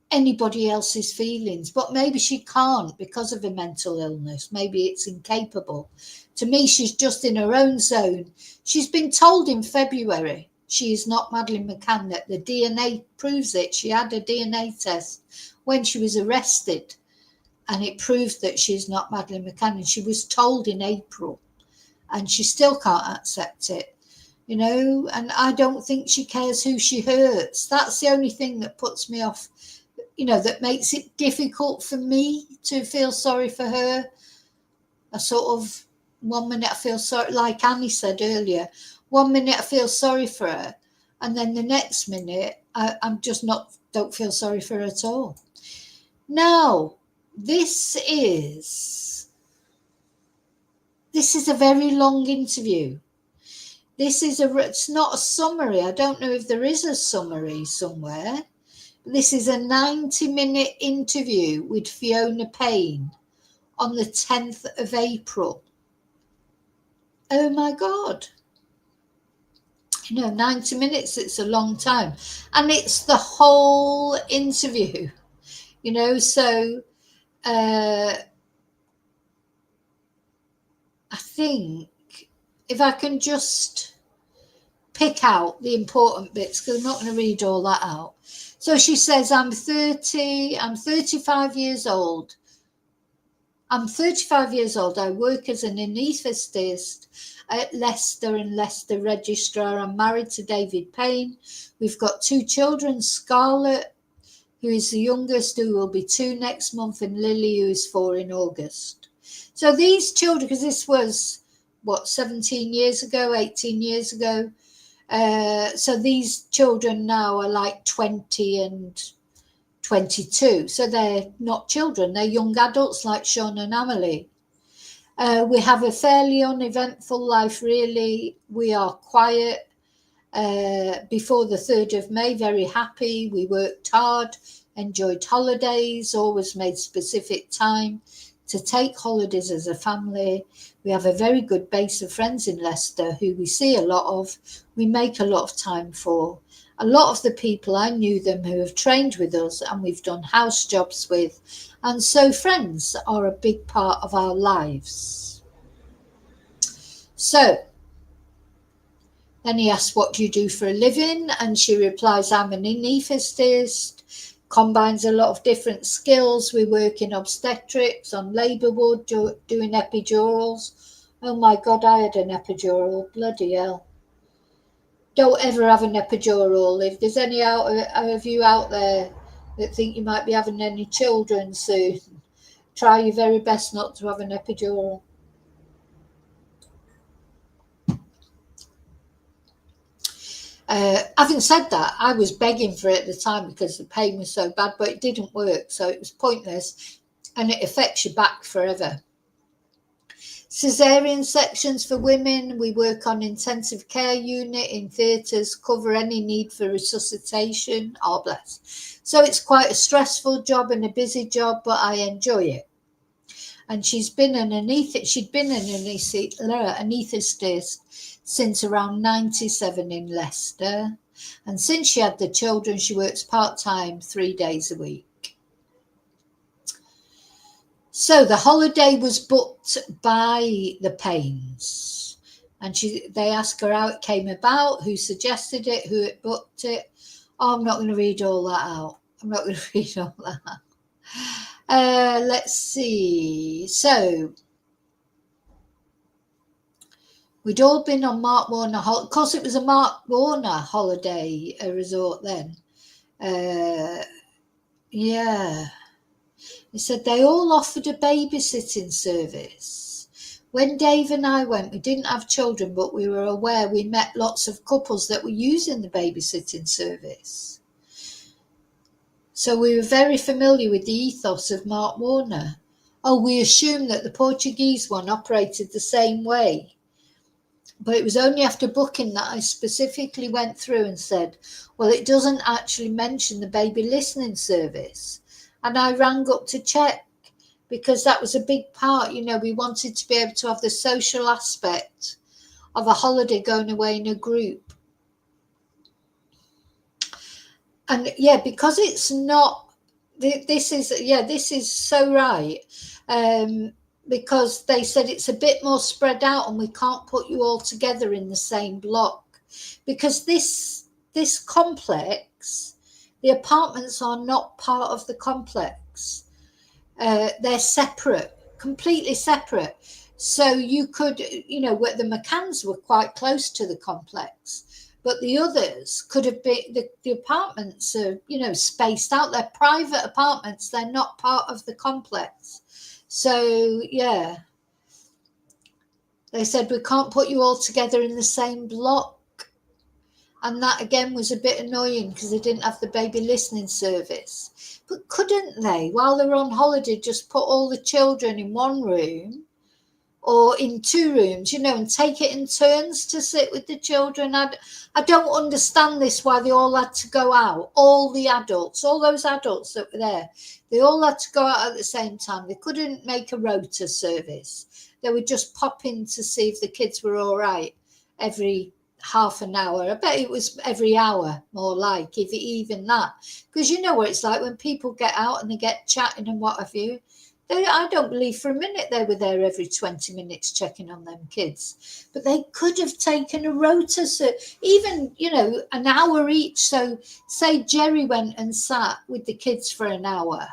anybody else's feelings. But maybe she can't because of a mental illness. Maybe it's incapable. To me, she's just in her own zone. She's been told in February she is not Madeleine McCann, that the DNA proves it. She had a DNA test when she was arrested, and it proved that she's not Madeleine McCann. And she was told in April, and she still can't accept it, and I don't think she cares who she hurts. That's the only thing that puts me off, that makes it difficult for me to feel sorry for her. A sort of 1 minute I feel sorry, like Annie said earlier, 1 minute I feel sorry for her, and then the next minute I'm just don't feel sorry for her at all. Now, this is a very long interview. It's not a summary. I don't know if there is a summary somewhere. This is a 90-minute interview with Fiona Payne on the 10th of April. Oh my God. 90 minutes, it's a long time. And it's the whole interview, so I think if I can just pick out the important bits, because I'm not going to read all that out. So she says, I'm 35 years old. I'm 35 years old. I work as an anaesthetist at Leicester and Leicester Registrar. I'm married to David Payne. We've got 2 children, Scarlett, who is the youngest, who will be 2 next month, and Lily, who is 4 in August. So these children, because this was, 17 years ago, 18 years ago. So these children now are like 20 and 22. So they're not children, they're young adults like Sean and Amelie. We have a fairly uneventful life, really. We are quiet. before the 3rd of May, very happy. We worked hard, enjoyed holidays, always made specific time to take holidays as a family. We have a very good base of friends in Leicester who we see a lot of, we make a lot of time for. A lot of the people, I knew them who have trained with us and we've done house jobs with. And so friends are a big part of our lives. So then he asks, what do you do for a living? And she replies, I'm an anaesthetist, combines a lot of different skills. We work in obstetrics, on labour ward, doing epidurals. Oh my God, I had an epidural, bloody hell. Don't ever have an epidural. If there's any of you out there that think you might be having any children soon, try your very best not to have an epidural. Having said that, I was begging for it at the time because the pain was so bad, but it didn't work, so it was pointless, and it affects your back forever. Caesarean sections for women. We work on intensive care unit in theatres, cover any need for resuscitation. Oh, bless. So it's quite a stressful job and a busy job, but I enjoy it. And she'd been an anaesthetist since around 97 in Leicester. And since she had the children, she works part-time 3 days a week. So the holiday was booked by the Paynes. And they asked her how it came about, who suggested it, who had booked it. Oh, I'm not going to read all that out. Let's see. So we'd all been on Mark Warner. Of course, it was a Mark Warner holiday resort then. Yeah. He said they all offered a babysitting service. When Dave and I went, we didn't have children, but we were aware we met lots of couples that were using the babysitting service. So we were very familiar with the ethos of Mark Warner. Oh, we assumed that the Portuguese one operated the same way. But it was only after booking that I specifically went through and said, well, it doesn't actually mention the baby listening service. And I rang up to check because that was a big part. You know, we wanted to be able to have the social aspect of a holiday going away in a group. And yeah, because it's not, this is so right. Because they said it's a bit more spread out and we can't put you all together in the same block. Because this complex, the apartments are not part of the complex. They're separate, completely separate. So you could, you know, the McCanns were quite close to the complex, but the others could have been, the apartments are, you know, spaced out. They're private apartments. They're not part of the complex. So, yeah, they said, we can't put you all together in the same block. And that, again, was a bit annoying because they didn't have the baby listening service. But couldn't they, while they were on holiday, just put all the children in one room or in 2 rooms, you know, and take it in turns to sit with the children? I don't understand this, why they all had to go out. All the adults, all those adults that were there, they all had to go out at the same time. They couldn't make a rota service. They would just pop in to see if the kids were all right every half an hour. I bet it was every hour, more like, if even that. Because you know what it's like when people get out and they get chatting and what have you. I don't believe for a minute they were there every 20 minutes checking on them kids. But they could have taken a rota, so even, you know, an hour each. So say Jerry went and sat with the kids for an hour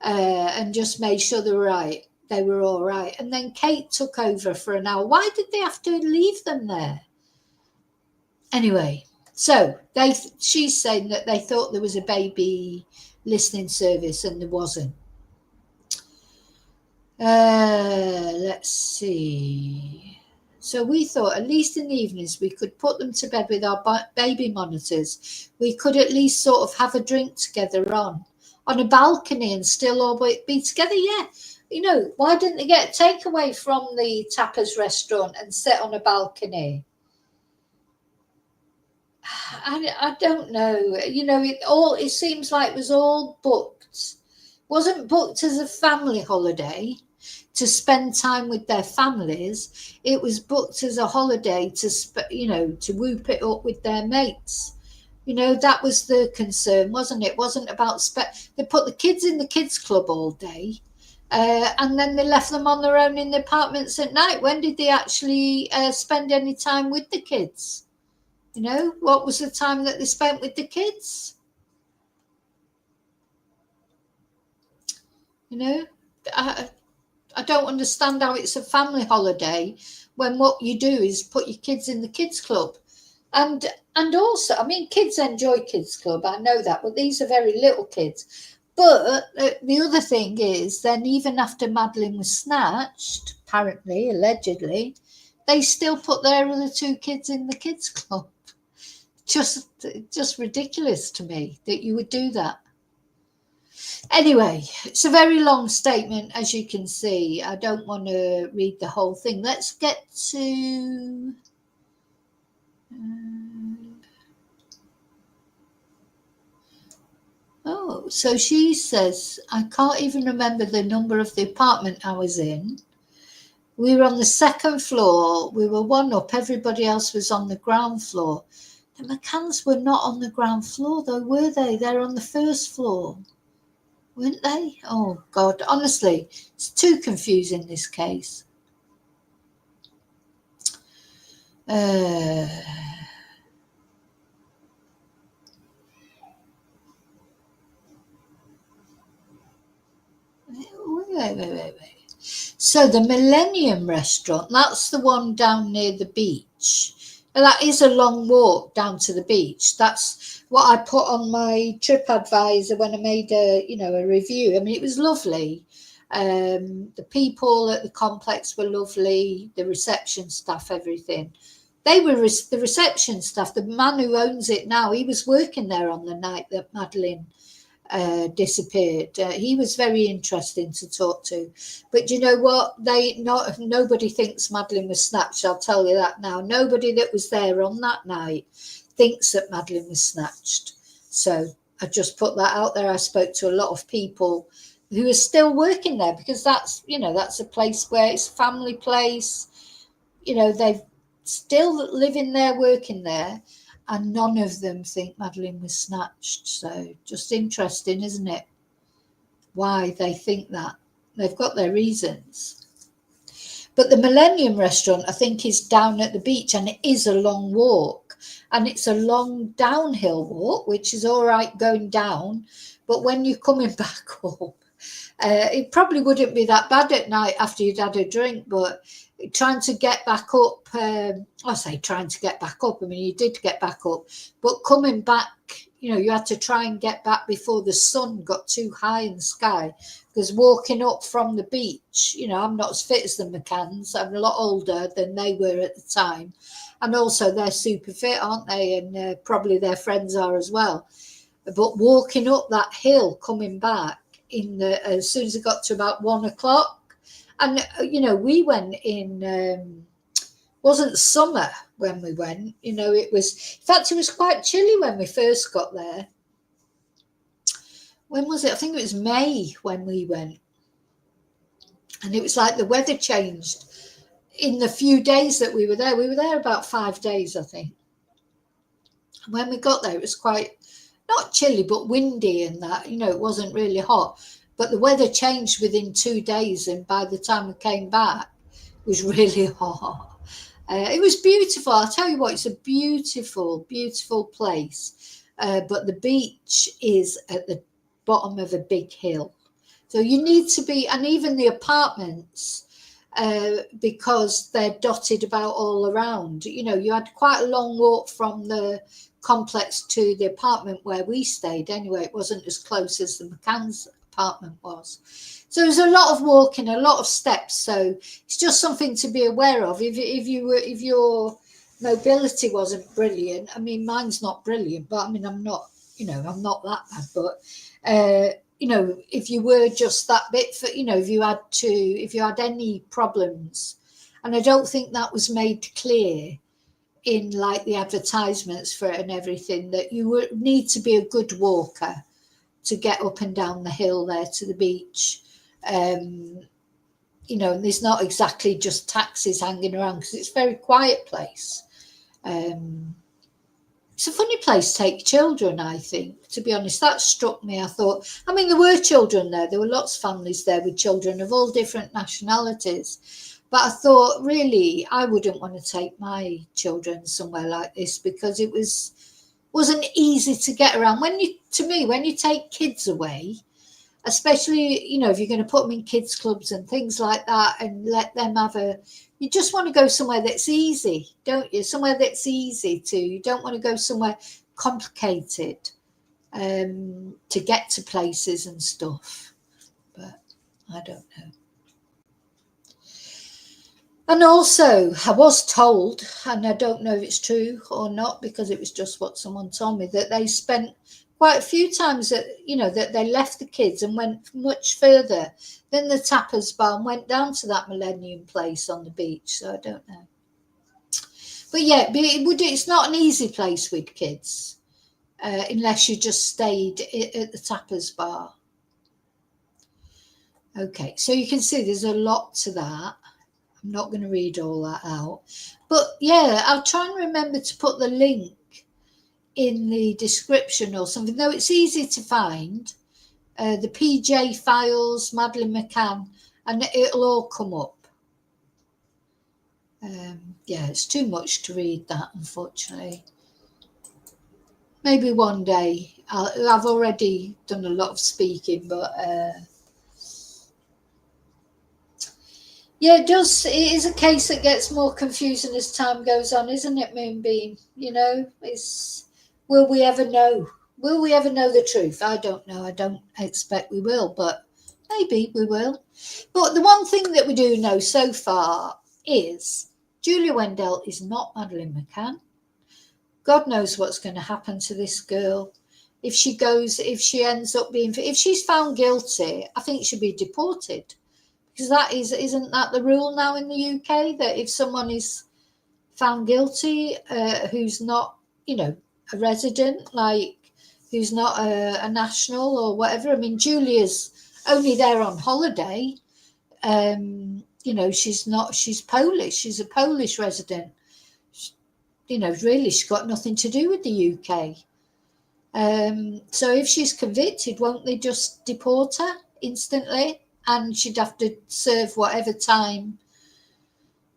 and just made sure they were all right. And then Kate took over for an hour. Why did they have to leave them there? Anyway, so she's saying that they thought there was a baby listening service and there wasn't. Let's see. So we thought at least in the evenings we could put them to bed with our baby monitors. We could at least sort of have a drink together on a balcony and still all be together. Yeah. You know, why didn't they get takeaway from the Tapas restaurant and sit on a balcony? I don't know. You know, it seems like it was all booked. Wasn't booked as a family holiday to spend time with their families. It was booked as a holiday to to whoop it up with their mates. You know, that was the concern, wasn't it? Wasn't about they put the kids in the kids club all day, and then they left them on their own in the apartments at night. When did they actually spend any time with the kids? You know, what was the time that they spent with the kids? You know, I don't understand how it's a family holiday when what you do is put your kids in the kids club. And also, I mean, kids enjoy kids club, I know that, but these are very little kids. But the other thing is, then even after Madeleine was snatched, apparently, allegedly, they still put their other two kids in the kids club. Just ridiculous to me that you would do that. Anyway, it's a very long statement, as you can see. I don't want to read the whole thing. Let's get to... Oh, so she says, I can't even remember the number of the apartment I was in. We were on the second floor. We were one up. Everybody else was on the ground floor. The McCanns were not on the ground floor, though, were they? They're on the first floor, weren't they? Oh, God. Honestly, it's too confusing, this case. Wait. So the Millennium Restaurant, that's the one down near the beach. That is a long walk down to the beach. That's what I put on my TripAdvisor when I made a review. I mean, it was lovely. The people at the complex were lovely. The reception staff, everything. They were the reception staff. The man who owns it now, he was working there on the night that Madeleine disappeared. He was very interesting to talk to, but you know what, nobody thinks Madeleine was snatched. I'll tell you that now. Nobody that was there on that night thinks that Madeleine was snatched. So I just put that out there. I spoke to a lot of people who are still working there, because that's a place where it's a family place. They've still living there, working there, and none of them think Madeleine was snatched. So just interesting, isn't it? Why they think that. They've got their reasons. But the Millennium Restaurant, I think, is down at the beach, and it is a long walk. And it's a long downhill walk, which is all right going down. But when you're coming back up, it probably wouldn't be that bad at night after you'd had a drink, but trying to get back up, I say trying to get back up, I mean, you did get back up, but coming back, you had to try and get back before the sun got too high in the sky, because walking up from the beach, I'm not as fit as the McCanns. I'm a lot older than they were at the time, and also they're super fit, aren't they? And probably their friends are as well. But walking up that hill coming back as soon as it got to about 1 o'clock, and we went in, wasn't summer when we went, it was, in fact, it was quite chilly when we first got there. When was it? I think it was May when we went, and it was like the weather changed in the few days that we were there. We were there about 5 days, I think. And when we got there, it was quite, not chilly, but windy, and that, it wasn't really hot. But the weather changed within 2 days, and by the time we came back, it was really hot. It was beautiful. I'll tell you what, it's a beautiful, beautiful place. But the beach is at the bottom of a big hill. So you need to be, and even the apartments, because they're dotted about all around, you had quite a long walk from the complex to the apartment where we stayed. Anyway, it wasn't as close as the McCann's apartment was. So there's a lot of walking, a lot of steps. So it's just something to be aware of. If your mobility wasn't brilliant, I mean, mine's not brilliant, but I mean, I'm not that bad. But if you were just that bit for, if you had any problems, and I don't think that was made clear in like the advertisements for it and everything, that you would need to be a good walker to get up and down the hill there to the beach. You know, there's not exactly just taxis hanging around because it's a very quiet place. It's a funny place to take children, I think, to be honest. That struck me. I thought, I mean, there were children there. There were lots of families there with children of all different nationalities. But I thought, really, I wouldn't want to take my children somewhere like this because it wasn't easy to get around. When you take kids away, especially, you know, if you're going to put them in kids clubs and things like that and let them you just want to go somewhere that's easy, don't you? Somewhere that's easy to, you don't want to go somewhere complicated to get to places and stuff. But I don't know. And also, I was told, and I don't know if it's true or not because it was just what someone told me, that they spent quite a few times that, you know, that they left the kids and went much further than the Tapas bar and went down to that Millennium place on the beach. So I don't know. But yeah, it's not an easy place with kids unless you just stayed at the Tapas bar. Okay, so you can see there's a lot to that. I'm not going to read all that out. But yeah, I'll try and remember to put the link in the description or something, though it's easy to find. The PJ files, Madeleine McCann, and it'll all come up. Yeah, it's too much to read that, unfortunately. Maybe one day. I've already done a lot of speaking, but yeah, it does. It is a case that gets more confusing as time goes on, isn't it, Moonbeam? You know, will we ever know? Will we ever know the truth? I don't know. I don't expect we will, but maybe we will. But the one thing that we do know so far is Julia Wandelt is not Madeleine McCann. God knows what's going to happen to this girl. If she's found guilty, I think she'll be deported. Because isn't that the rule now in the UK, that if someone is found guilty, who's not, you know, a resident, like who's not a national or whatever. I mean, Julia's only there on holiday. You know, she's Polish. She's a Polish resident. You know, really, she's got nothing to do with the UK. So if she's convicted, won't they just deport her instantly? And she'd have to serve whatever time,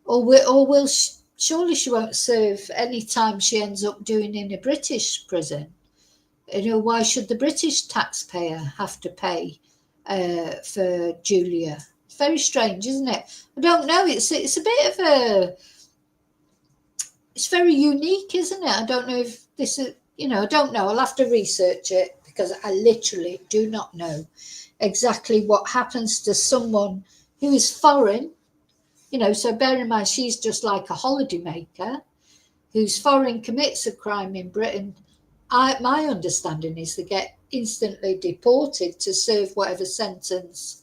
surely she won't serve any time she ends up doing in a British prison. You know, why should the British taxpayer have to pay for Julia? It's very strange, isn't it? I don't know. It's a bit of it's very unique, isn't it? I don't know if this is, you know, I don't know. I'll have to research it because I literally do not know exactly what happens to someone who is foreign, you know. So bear in mind, she's just like a holidaymaker who's foreign, commits a crime in Britain. My understanding is they get instantly deported to serve whatever sentence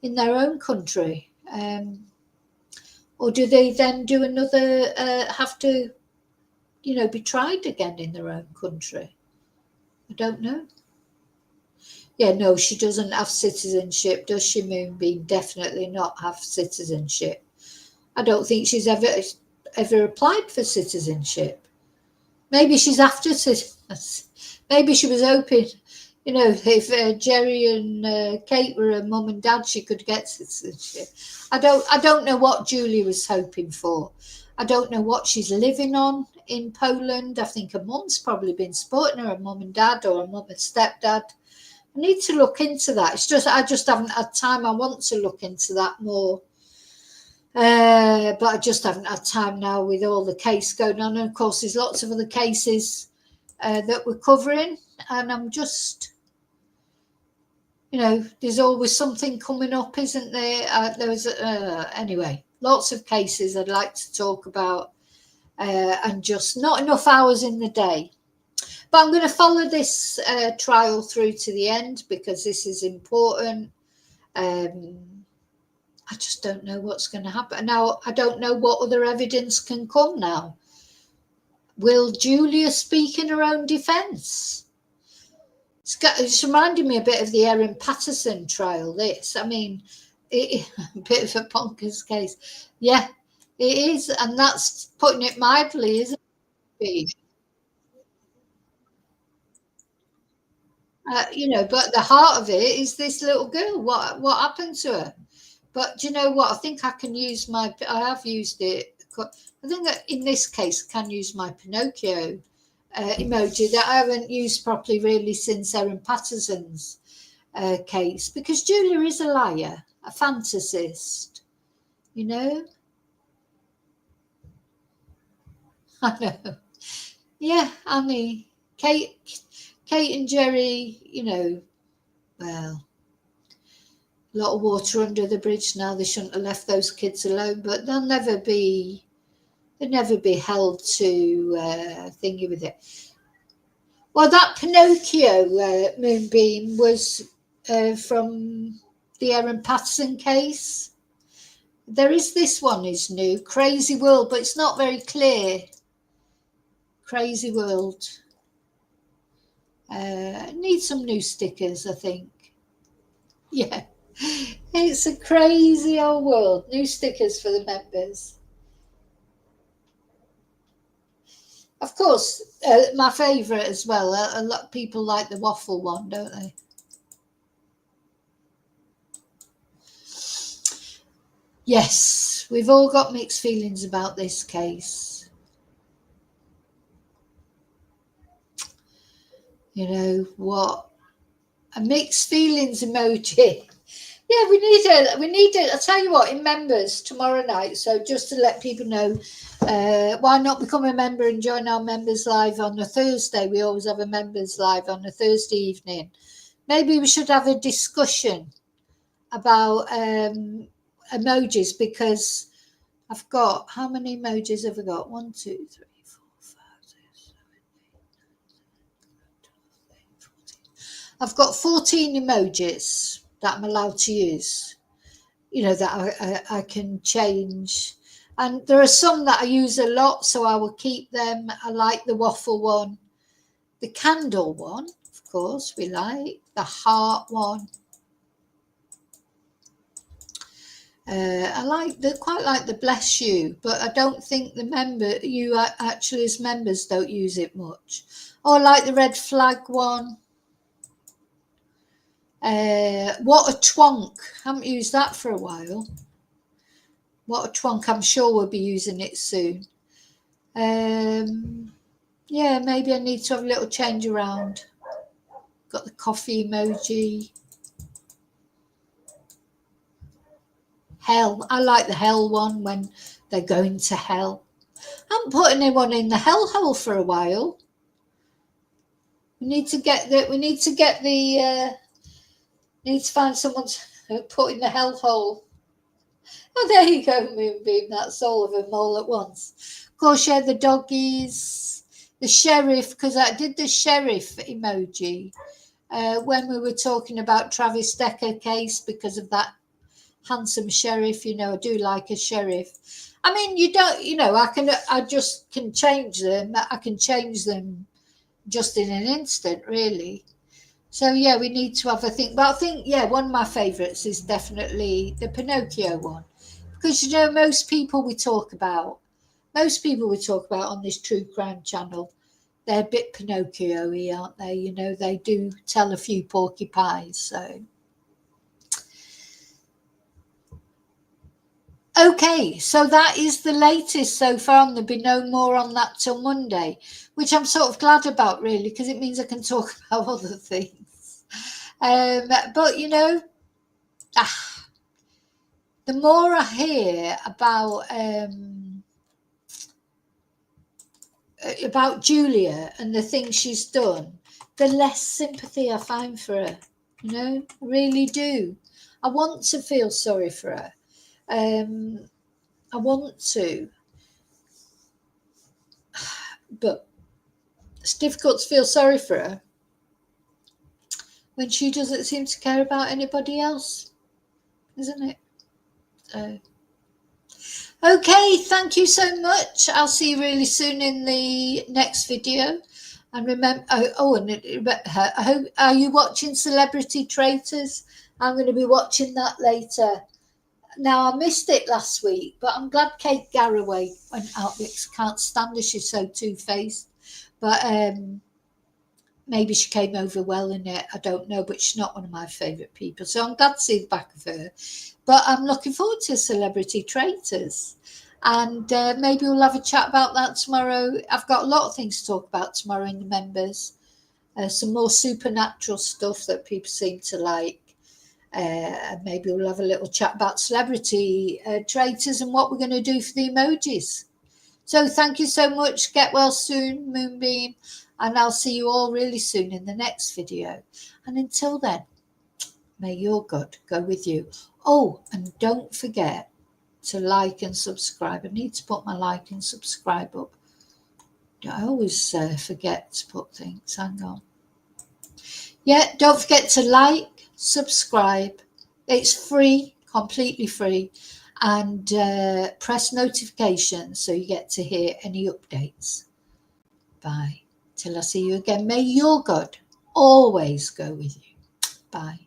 in their own country, or do they then do another, have to, you know, be tried again in their own country? I don't know. Yeah, no, she doesn't have citizenship, does she, Moonbeam? Definitely not have citizenship. I don't think she's ever applied for citizenship. Maybe she's after citizenship. Maybe she was hoping, you know, if Jerry and Kate were her mum and dad, she could get citizenship. I don't know what Julie was hoping for. I don't know what she's living on in Poland. I think her mum's probably been supporting her mum and dad, or her mum and stepdad. I need to look into that. It's just I just haven't had time. I want to look into that more, but I just haven't had time now with all the case going on. And of course, there's lots of other cases that we're covering, and I'm just, you know, there's always something coming up, isn't there? Anyway, lots of cases I'd like to talk about, and just not enough hours in the day. But I'm going to follow this trial through to the end because this is important. I just don't know what's going to happen. Now, I don't know what other evidence can come now. will Julia speak in her own defence? It's reminding me a bit of the Erin Patterson trial, this. I mean, a bit of a bonkers case. Yeah, it is. And that's putting it mildly, isn't it? But the heart of it is this little girl. What happened to her? But do you know what? I think I can use I have used it. I think that in this case, I can use my Pinocchio emoji that I haven't used properly really since Erin Patterson's case, because Julia is a liar, a fantasist, you know. I know. Yeah, I mean, Kate and Jerry, well, a lot of water under the bridge now. They shouldn't have left those kids alone, but they'll never be held to thingy with it. Well, that Pinocchio moonbeam was from the Erin Patterson case. There is this one is new, Crazy World, but it's not very clear. Crazy World. Need some new stickers, I think. Yeah, it's a crazy old world. New stickers for the members. Of course, my favourite as well. A lot of people like the waffle one, don't they? Yes, we've all got mixed feelings about this case. You know what? A mixed feelings emoji. Yeah, we need it. I'll tell you what, in members tomorrow night. So just to let people know, why not become a member and join our members live on a Thursday? We always have a members live on a Thursday evening. Maybe we should have a discussion about emojis, because I've got, how many emojis have I got? 1, 2, 3, 4, 5, 6, 7, 8, 9, 10, 11, 12, 13, 14. I've got 14 emojis that I'm allowed to use, that I can change. And there are some that I use a lot, so I will keep them. I like the waffle one, the candle one, of course, we like the heart one. I quite like the bless you, but I don't think you actually as members don't use it much. Oh, I like the red flag one. What a twonk. Haven't used that for a while. What a twonk. I'm sure we'll be using it soon. Yeah, maybe I need to have a little change around. Got the coffee emoji. Hell. I like the hell one when they're going to hell. I haven't put anyone in the hell hole for a while. We need to find someone to put in the hell hole. Oh, there you go, Moonbeam. That's all of them all at once. Of course, yeah, the doggies, the sheriff, because I did the sheriff emoji when we were talking about Travis Decker case, because of that handsome sheriff. I do like a sheriff. I mean, I just can change them. I can change them just in an instant, really. So yeah, we need to have a think. But I think, yeah, one of my favourites is definitely the Pinocchio one, because most people we talk about on this true crime channel, they're a bit Pinocchio-y, aren't they? They do tell a few porcupines. So okay, so that is the latest so far, and there'll be no more on that till Monday, which I'm sort of glad about, really, because it means I can talk about other things. But the more I hear about Julia and the things she's done, the less sympathy I find for her. I really do. I want to feel sorry for her. I want to, but it's difficult to feel sorry for her when she doesn't seem to care about anybody else, isn't it? So Okay, thank you so much. I'll see you really soon in the next video. And remember, I hope, are you watching Celebrity Traitors? I'm going to be watching that later. Now, I missed it last week, but I'm glad Kate Garraway went out because I can't stand her. She's so two-faced. But maybe she came over well in it. I don't know, but she's not one of my favourite people. So I'm glad to see the back of her. But I'm looking forward to Celebrity Traitors. And maybe we'll have a chat about that tomorrow. I've got a lot of things to talk about tomorrow in the members. Some more supernatural stuff that people seem to like. Maybe we'll have a little chat about celebrity traitors and what we're going to do for the emojis. So thank you so much. Get well soon, Moonbeam. And I'll see you all really soon in the next video. And until then, may your God go with you. Oh, and don't forget to like and subscribe. I need to put my like and subscribe up. I always forget to put things. Hang on. Yeah, don't forget to like, subscribe. It's free, completely free. And press notifications so you get to hear any updates. Bye. Till I see you again. May your God always go with you. Bye.